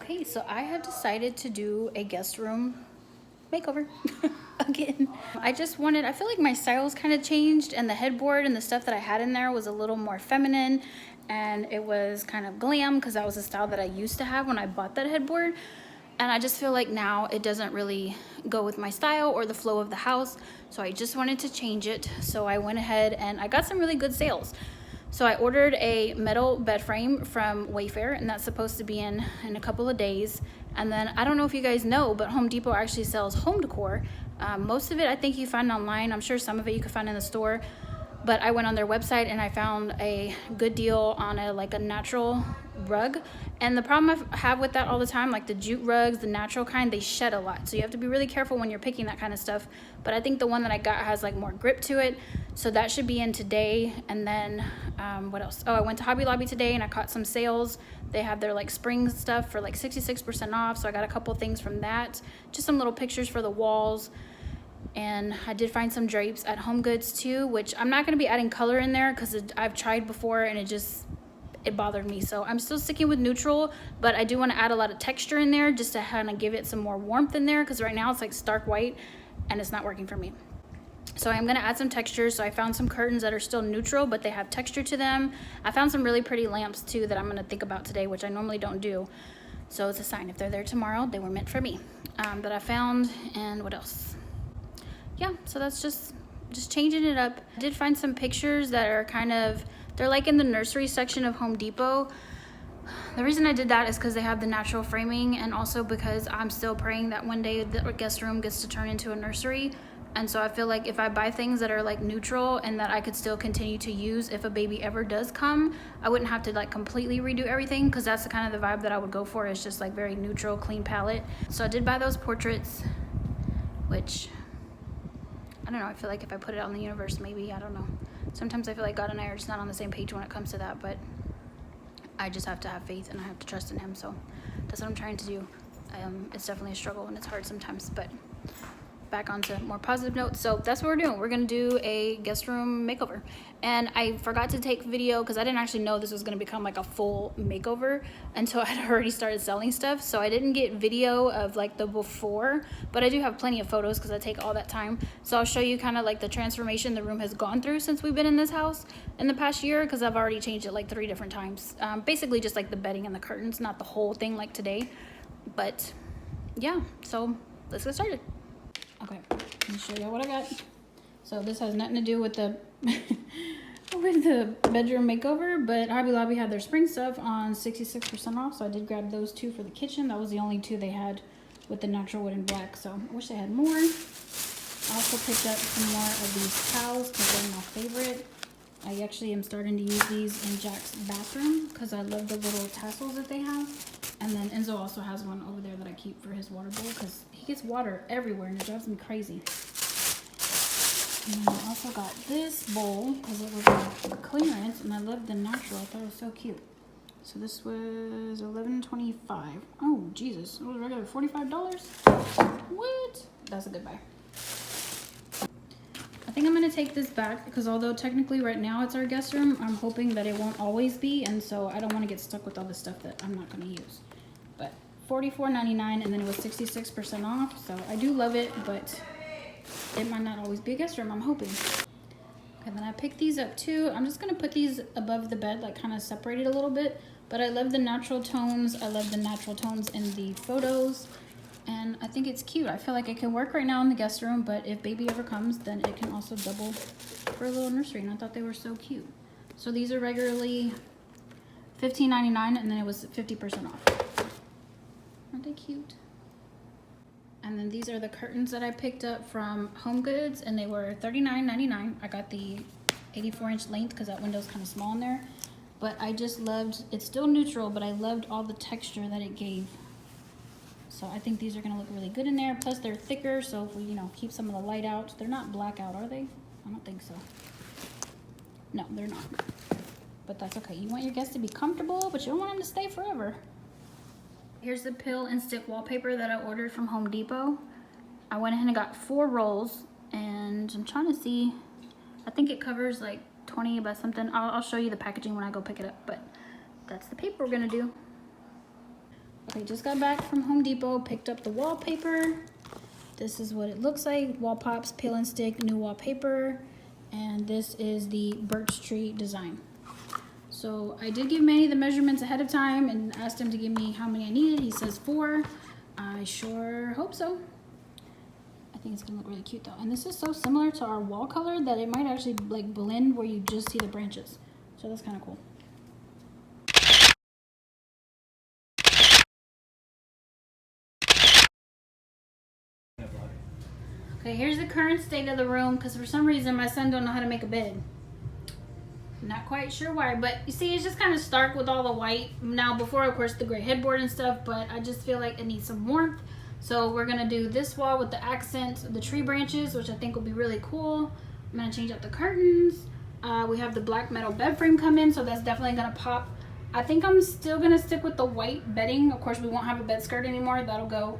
Okay, so I have decided to do a guest room makeover again. I feel like my style's kind of changed, and the headboard and the stuff that I had in there was a little more feminine, and it was kind of glam because that was the style that I used to have when I bought that headboard. And I just feel like now it doesn't really go with my style or the flow of the house. So I just wanted to change it. So I went ahead and I got some really good sales. So I ordered a metal bed frame from Wayfair, and that's supposed to be in a couple of days. And then I don't know if you guys know, but Home Depot actually sells home decor. Most of it I think you find online. I'm sure some of it you could find in the store. But I went on their website and I found a good deal on a natural rug. And the problem I have with that all the time, like the jute rugs, the natural kind, they shed a lot. So you have to be really careful when you're picking that kind of stuff. But I think the one that I got has like more grip to it. So that should be in today. And then what else? Oh, I went to Hobby Lobby today and I caught some sales. They have their like spring stuff for like 66% off. So I got a couple things from that. Just some little pictures for the walls. And I did find some drapes at Home Goods too, which I'm not going to be adding color in there because I've tried before and it bothered me. So I'm still sticking with neutral, but I do want to add a lot of texture in there just to kind of give it some more warmth in there, because right now it's like stark white and it's not working for me. So I'm going to add some texture. So I found some curtains that are still neutral, but they have texture to them. I found some really pretty lamps too that I'm going to think about today, which I normally don't do. So it's a sign. If they're there tomorrow, they were meant for me. That I found. And what else? Yeah, so that's just changing it up. I did find some pictures that are they're like in the nursery section of Home Depot. The reason I did that is because they have the natural framing, and also because I'm still praying that one day the guest room gets to turn into a nursery. And so I feel like if I buy things that are like neutral and that I could still continue to use if a baby ever does come, I wouldn't have to like completely redo everything, because that's the kind of the vibe that I would go for, is just like very neutral, clean palette. So I did buy those portraits, which I don't know, I feel like if I put it out in the universe, maybe, I don't know. Sometimes I feel like God and I are just not on the same page when it comes to that, but I just have to have faith and I have to trust in him. So that's what I'm trying to do. It's definitely a struggle and it's hard sometimes, but back onto more positive notes. So that's what we're doing. We're gonna do a guest room makeover. And I forgot to take video because I didn't actually know this was gonna become like a full makeover until I had already started selling stuff. So I didn't get video of like the before, but I do have plenty of photos because I take all that time. So I'll show you kind of like the transformation the room has gone through since we've been in this house in the past year, because I've already changed it like 3 different times. Basically just like the bedding and the curtains, not the whole thing like today. But yeah, so let's get started. Okay, let me show you what I got. So this has nothing to do with the with the bedroom makeover, but Hobby Lobby had their spring stuff on 66% off, so I did grab those 2 for the kitchen. That was the only 2 they had with the natural wood and black, so I wish they had more. I also picked up some more of these towels because they're my favorite. I actually am starting to use these in Jack's bathroom because I love the little tassels that they have. And then Enzo also has one over there that I keep for his water bowl because he gets water everywhere and it drives me crazy. And then I also got this bowl because it was a clearance and I love the natural. I thought it was so cute. So this was $11.25. Oh, Jesus. It was regular $45? What? That's a good buy. I think I'm going to take this back because although technically right now it's our guest room, I'm hoping that it won't always be, and so I don't want to get stuck with all the stuff that I'm not going to use. But $44.99, and then it was 66% off, so I do love it, but it might not always be a guest room, I'm hoping. And then I picked these up too. I'm just going to put these above the bed, like kind of separated a little bit, but I love the natural tones. I love the natural tones in the photos. And I think it's cute. I feel like it can work right now in the guest room, but if baby ever comes, then it can also double for a little nursery. And I thought they were so cute. So these are regularly $15.99, and then it was 50% off. Aren't they cute? And then these are the curtains that I picked up from Home Goods, and they were $39.99. I got the 84-inch length because that window's kind of small in there. But I just loved, it's still neutral, but I loved all the texture that it gave. So I think these are going to look really good in there. Plus they're thicker, so if we, keep some of the light out. They're not blackout, are they? I don't think so. No, they're not. But that's okay. You want your guests to be comfortable, but you don't want them to stay forever. Here's the pill and stick wallpaper that I ordered from Home Depot. I went ahead and got 4 rolls, and I'm trying to see. I think it covers like 20 by something. I'll show you the packaging when I go pick it up, but that's the paper we're going to do. Okay, just got back from Home Depot, picked up the wallpaper. This is what it looks like. Wall Pops, Peel and Stick, new wallpaper. And this is the birch tree design. So I did give Manny the measurements ahead of time and asked him to give me how many I needed. He says 4. I sure hope so. I think it's gonna look really cute though. And this is so similar to our wall color that it might actually like blend where you just see the branches. So that's kind of cool. Okay, here's the current state of the room because for some reason my son don't know how to make a bed. Not quite sure why, but you see it's just kind of stark with all the white. Now before, of course, the gray headboard and stuff, but I just feel like it needs some warmth. So we're gonna do this wall with the accent of the tree branches, which I think will be really cool. I'm gonna change out the curtains. We have the black metal bed frame come in, so that's definitely gonna pop. I think I'm still gonna stick with the white bedding. Of course, we won't have a bed skirt anymore. That'll go.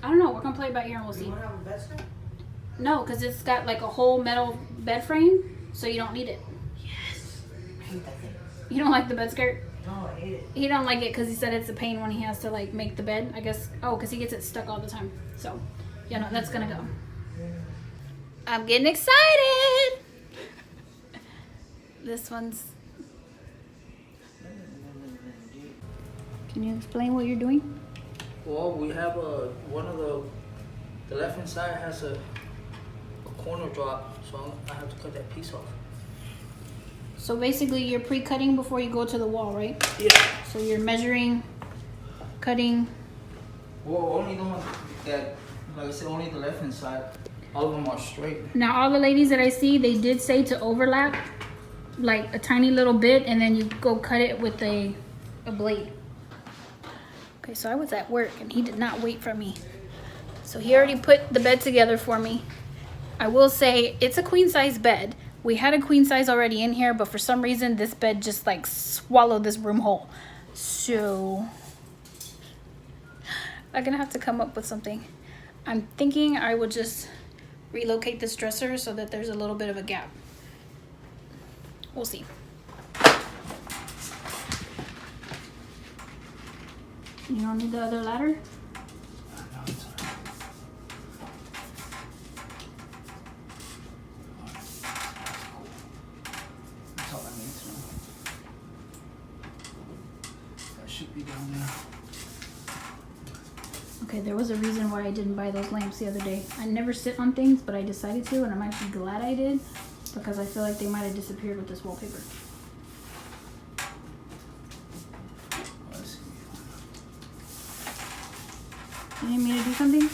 I don't know. We're gonna play it by ear and we'll see. You don't have a bed skirt? No, because it's got like a whole metal bed frame, so you don't need it. Yes. I hate that thing. You don't like the bed skirt? No, I hate it. He don't like it because he said it's a pain when he has to like make the bed. I guess. Oh, because he gets it stuck all the time. So, yeah, no, that's gonna go. I'm getting excited. This one's. Can you explain what you're doing? Well, we have one of the left hand side has a corner drop, so I have to cut that piece off. So basically you're pre-cutting before you go to the wall, right? Yeah. So you're measuring, cutting. Well, only the one that, like I said, only the left hand side. All of them are straight. Now all the ladies that I see, they did say to overlap like a tiny little bit and then you go cut it with a blade. Okay, so I was at work and he did not wait for me. So he already put the bed together for me. I will say it's a queen size bed. We had a queen size already in here, but for some reason this bed just like swallowed this room whole. So I'm gonna have to come up with something. I'm thinking I will just relocate this dresser so that there's a little bit of a gap. We'll see. You don't need the other ladder? No, it's all right. That's all I need to know. That should be down there. Okay, there was a reason why I didn't buy those lamps the other day. I never sit on things, but I decided to, and I'm actually glad I did because I feel like they might have disappeared with this wallpaper. Let's see. You need me to do something?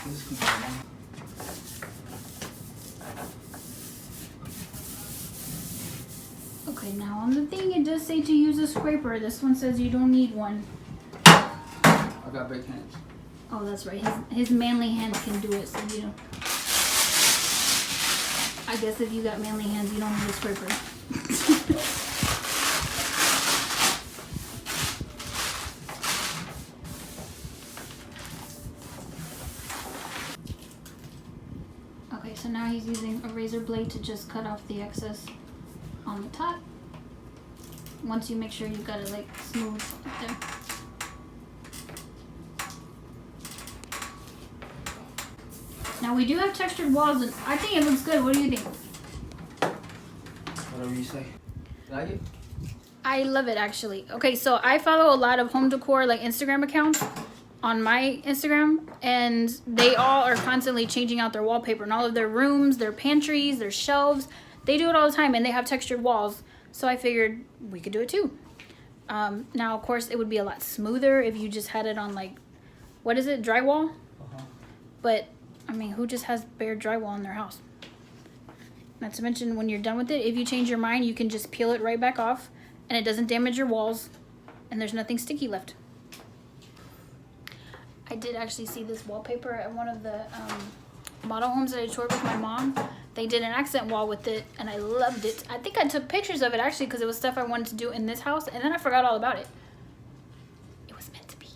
This can go on. Okay, now on the thing it does say to use a scraper. This one says you don't need one. I got big hands. Oh, that's right. His manly hands can do it, so you know. I guess if you got manly hands, you don't need a scraper. Okay, so now he's using a razor blade to just cut off the excess on the top. Once you make sure you got it like smooth up there. Now we do have textured walls and I think it looks good. What do you think? Whatever you say. Like it? I love it actually. Okay, so I follow a lot of home decor like Instagram accounts on my Instagram and they all are constantly changing out their wallpaper in all of their rooms, their pantries, their shelves. They do it all the time and they have textured walls. So I figured we could do it too. Now, of course, it would be a lot smoother if you just had it on like, what is it, drywall? But, I mean, who just has bare drywall in their house? Not to mention, when you're done with it, if you change your mind, you can just peel it right back off and it doesn't damage your walls and there's nothing sticky left. I did actually see this wallpaper at one of the model homes that I toured with my mom. They did an accent wall with it and I loved it. I think I took pictures of it actually because it was stuff I wanted to do in this house and then I forgot all about it. It was meant to be.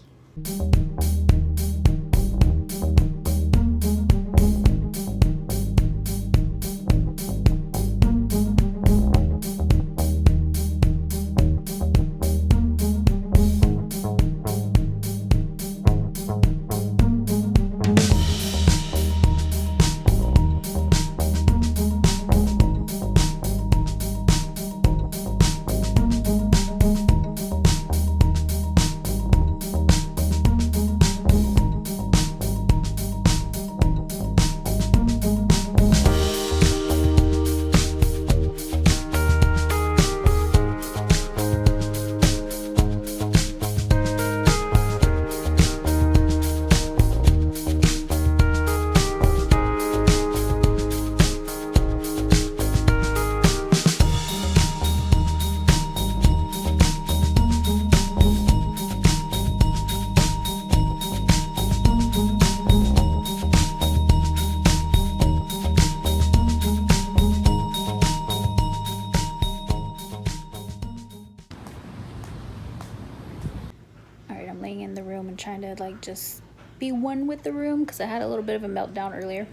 laying in the room and trying to like just be one with the room, because I had a little bit of a meltdown earlier.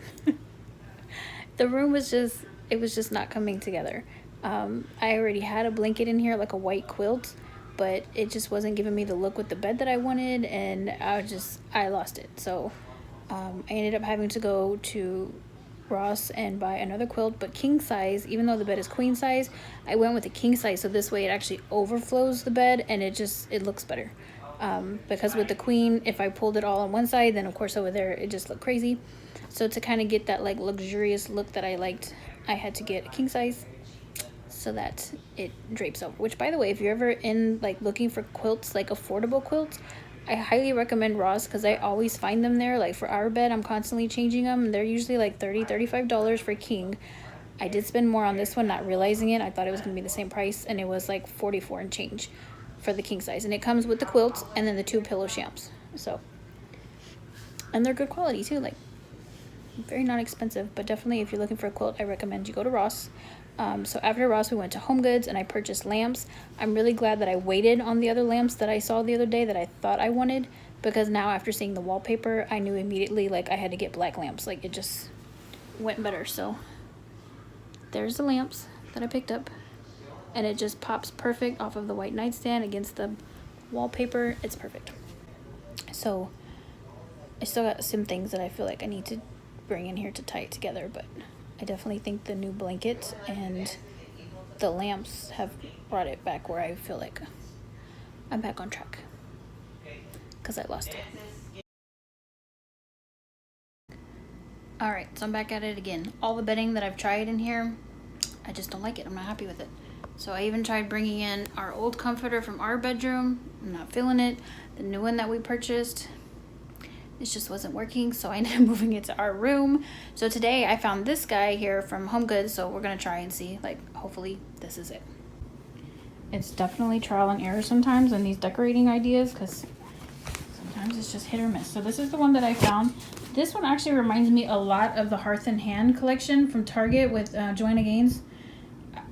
The room was just, it was just not coming together. I already had a blanket in here, like a white quilt, but it just wasn't giving me the look with the bed that I wanted, and I lost it. So I ended up having to go to Ross and buy another quilt, but king size. Even though the bed is queen size, I went with a king size, so this way it actually overflows the bed and it looks better. Because with the queen, if I pulled it all on one side, then of course over there it just looked crazy. So to kind of get that like luxurious look that I liked, I had to get a king size so that it drapes over. Which, by the way, if you're ever in like looking for quilts, like affordable quilts, I highly recommend Ross, because I always find them there. Like for our bed, I'm constantly changing them. They're usually like $30-$35 for king. I did spend more on this one, not realizing it. I thought it was going to be the same price, and it was like 44 and change for the king size. And it comes with the quilt and then the 2 pillow shams. So, and they're good quality too, like very non-expensive. But definitely, if you're looking for a quilt, I recommend you go to Ross. So after Ross, we went to Home Goods and I purchased lamps. I'm really glad that I waited on the other lamps that I saw the other day that I thought I wanted, because now after seeing the wallpaper, I knew immediately like I had to get black lamps. Like it just went better. So there's the lamps that I picked up, and it just pops perfect off of the white nightstand against the wallpaper. It's perfect. So I still got some things that I feel like I need to bring in here to tie it together, but I definitely think the new blanket and the lamps have brought it back where I feel like I'm back on track, because I lost it. Alright, so I'm back at it again. All the bedding that I've tried in here, I just don't like it. I'm not happy with it. So I even tried bringing in our old comforter from our bedroom. I'm not feeling it. The new one that we purchased, it just wasn't working, so I ended up moving it to our room. So today I found this guy here from Home Goods, so we're gonna try and see, like, hopefully this is it. It's definitely trial and error sometimes in these decorating ideas, because sometimes it's just hit or miss. So this is the one that I found. This one actually reminds me a lot of the Hearth and Hand collection from Target with Joanna Gaines.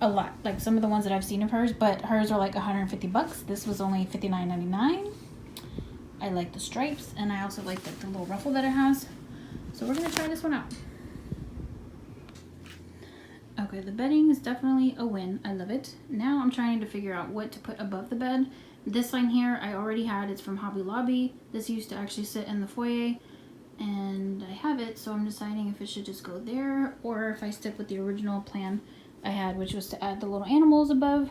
A lot, like some of the ones that I've seen of hers, but hers are like 150 bucks. This was only $59.99. I like the stripes, and I also like the little ruffle that it has. So we're gonna try this one out. Okay, the bedding is definitely a win. I love it. Now I'm trying to figure out what to put above the bed. This line here I already had. It's from Hobby Lobby. This used to actually sit in the foyer, and I have it, so I'm deciding if it should just go there or if I stick with the original plan I had, which was to add the little animals above,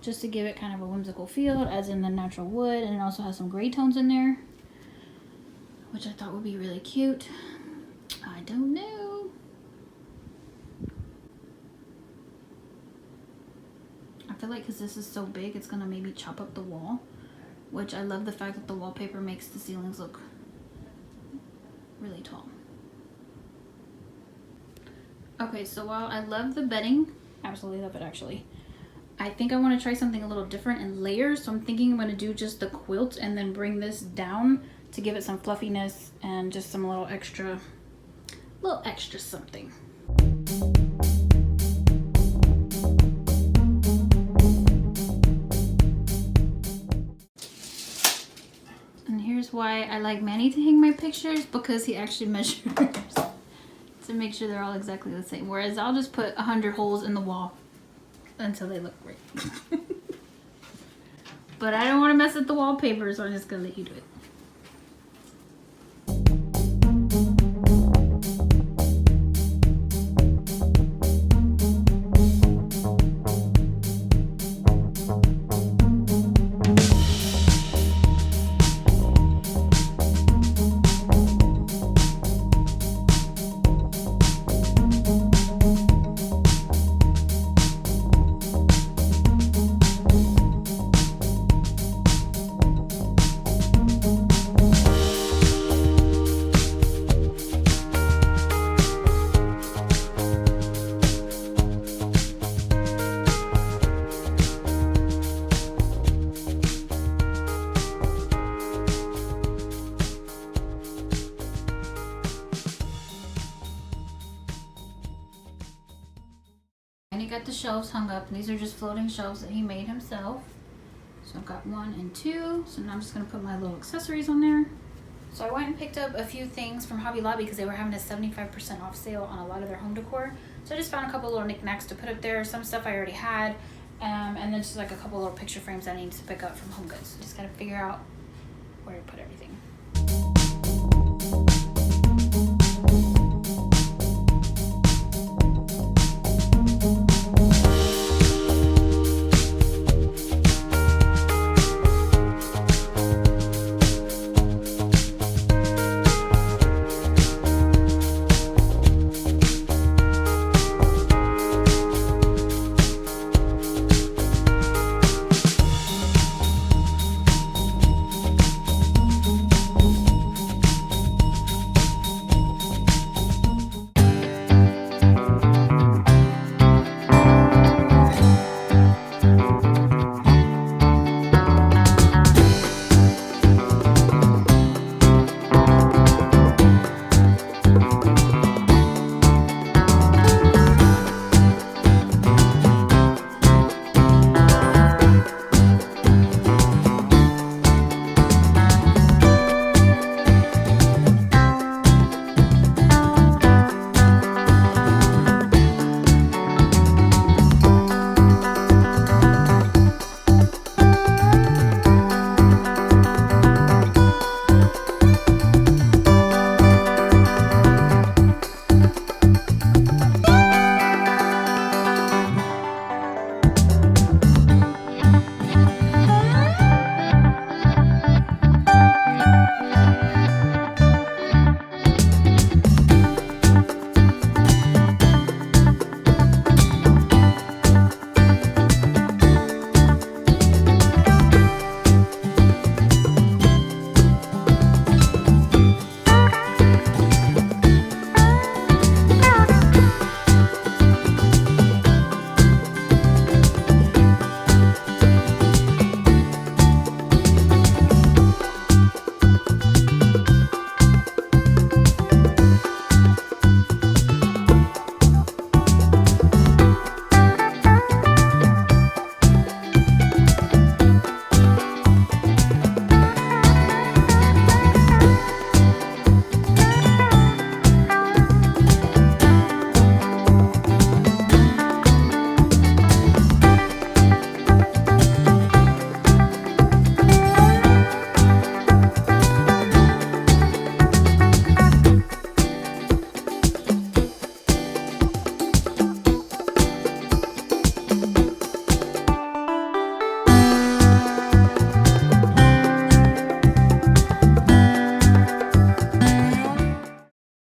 just to give it kind of a whimsical feel. It adds in the natural wood, and it also has some gray tones in there, which I thought would be really cute. I don't know. I feel like because this is so big, it's gonna maybe chop up the wall, which I love the fact that the wallpaper makes the ceilings look really tall. Okay, so while I love the bedding, absolutely love it actually, I think I want to try something a little different in layers. So I'm thinking I'm going to do just the quilt and then bring this down to give it some fluffiness and just some little extra something. And here's why I like Manny to hang my pictures, because he actually measures to make sure they're all exactly the same. Whereas I'll just put 100 holes in the wall until they look great. But I don't want to mess with the wallpaper, so I'm just gonna let you do it. And he got the shelves hung up. These are just floating shelves that he made himself. So I've got 1 and 2. So now I'm just gonna put my little accessories on there. So I went and picked up a few things from Hobby Lobby because they were having a 75% off sale on a lot of their home decor. So I just found a couple little knickknacks to put up there. Some stuff I already had. And then just like a couple little picture frames I need to pick up from Home Goods. Just gotta figure out where to put everything.